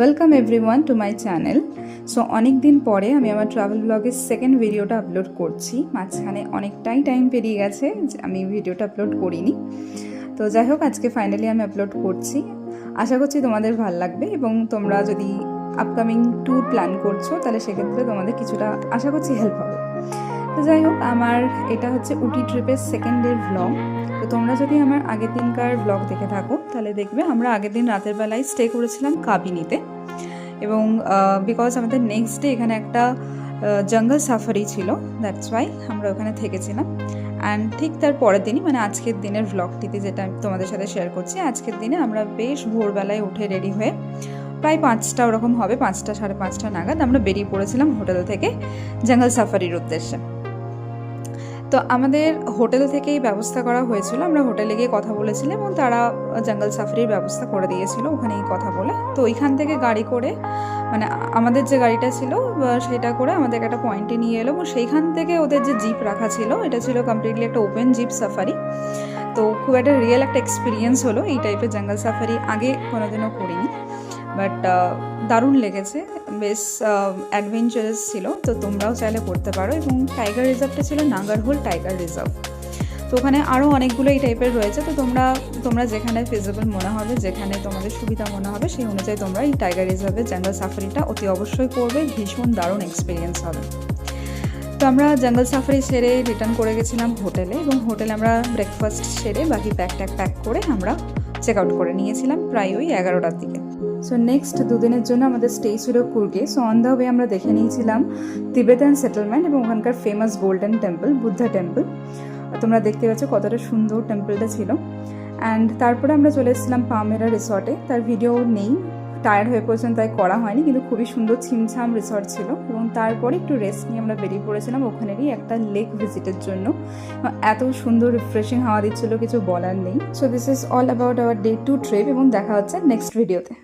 Welcome everyone to my channel. So অনেক দিন পরে আমি আমার ট্রাভেল ব্লগের সেকেন্ড ভিডিওটা আপলোড করছি। মাঝখানে অনেকটাই টাইম পেরিয়ে গেছে, আমি ভিডিওটা আপলোড করিনি। তো যাই হোক, আজকে ফাইনালি আমি আপলোড করছি। আশা করছি তোমাদের ভালো লাগবে, এবং তোমরা যদি আপকামিং ট্যুর প্ল্যান করছো তাহলে সেক্ষেত্রে তোমাদের কিছুটা আশা করছি হেল্প হবে। তো যাই হোক, আমার এটা হচ্ছে উটি ট্রিপের সেকেন্ড ডের ভ্লগ। তো তোমরা যদি আমার আগের দিনকার ব্লগ দেখে থাকো তাহলে দেখবে আমরা আগের দিন রাতের বেলায় স্টে করেছিলাম কাবিনিতে, এবং বিকজ আমাদের নেক্সট ডে এখানে একটা জঙ্গল সাফারি ছিল, দ্যাটস ওয়াই আমরা ওখানে থেকেছিলাম। অ্যান্ড ঠিক তার পরের দিনই, মানে আজকের দিনের ভ্লগটিতে যেটা আমি তোমাদের সাথে শেয়ার করছি, আজকের দিনে আমরা বেশ ভোরবেলায় উঠে রেডি হয়ে প্রায় 5টা ওরকম হবে, 5টা সাড়ে 5টা নাগাদ আমরা বেরিয়ে পড়েছিলাম হোটেল থেকে জঙ্গল সাফারির উদ্দেশ্যে। তো আমাদের হোটেল থেকেই ব্যবস্থা করা হয়েছিল, আমরা হোটেলে গিয়ে কথা বলেছিলাম এবং তারা জঙ্গল সাফারির ব্যবস্থা করে দিয়েছিল ওখানেই কথা বলে। তো ওইখান থেকে গাড়ি করে, মানে আমাদের যে গাড়িটা ছিল সেটা করে আমাদের একটা পয়েন্টে নিয়ে এলো, এবং সেইখান থেকে ওদের যে জিপ রাখা ছিল, এটা ছিল কমপ্লিটলি একটা ওপেন জিপ সাফারি। তো খুব একটা রিয়েল একটা এক্সপিরিয়েন্স হলো। এই টাইপের জঙ্গল সাফারি আগে কোনোদিনও করিনি, বাট দারুণ লেগেছে, বেশ অ্যাডভেঞ্চারাস ছিল। তো তোমরাও চাইলে করতে পারো। এবং টাইগার রিজার্ভটা ছিল নাগারহোল টাইগার রিজার্ভ। তো ওখানে আরও অনেকগুলো এই টাইপের রয়েছে। তো তোমরা যেখানে ফিজিবল মনে হবে, যেখানে তোমাদের সুবিধা মনে হবে, সেই অনুযায়ী তোমরা এই টাইগার রিজার্ভের জঙ্গল সাফারিটা অতি অবশ্যই করবে, ভীষণ দারুণ এক্সপিরিয়েন্স হবে। তো আমরা জঙ্গল সাফারি সেরে রিটার্ন করে গেছিলাম হোটেলে, এবং হোটেলে আমরা ব্রেকফাস্ট সেরে বাকি প্যাক করে আমরা চেক আউট করে নিয়েছিলাম প্রায় ওই 11টার দিকে। সো নেক্সট দুদিনের জন্য আমাদের স্টে ছিল কুর্গে। সো অন দ্য ওয়ে আমরা দেখে নিয়েছিলাম তিবেটান সেটেলমেন্ট এবং ওখানকার famous golden temple, Buddha temple. তোমরা দেখতে পাচ্ছ কতটা সুন্দর টেম্পলটা ছিল। অ্যান্ড তারপরে আমরা চলে এসেছিলাম পামেরা রিসর্টে। তার ভিডিও নেই, টায়ার্ড হয়ে পড়েছিলাম তাই করা হয়নি, কিন্তু খুবই সুন্দর ছিমছাম রিসর্ট ছিল। এবং তারপরে একটু রেস্ট নিয়ে আমরা বেরিয়ে পড়েছিলাম ওখানেরই একটা লেক ভিজিটের জন্য। এত সুন্দর রিফ্রেশিং হাওয়া দিচ্ছিল, কিছু বলার নেই। So this is all about our day 2 trip, এবং দেখা হচ্ছে নেক্সট ভিডিওতে।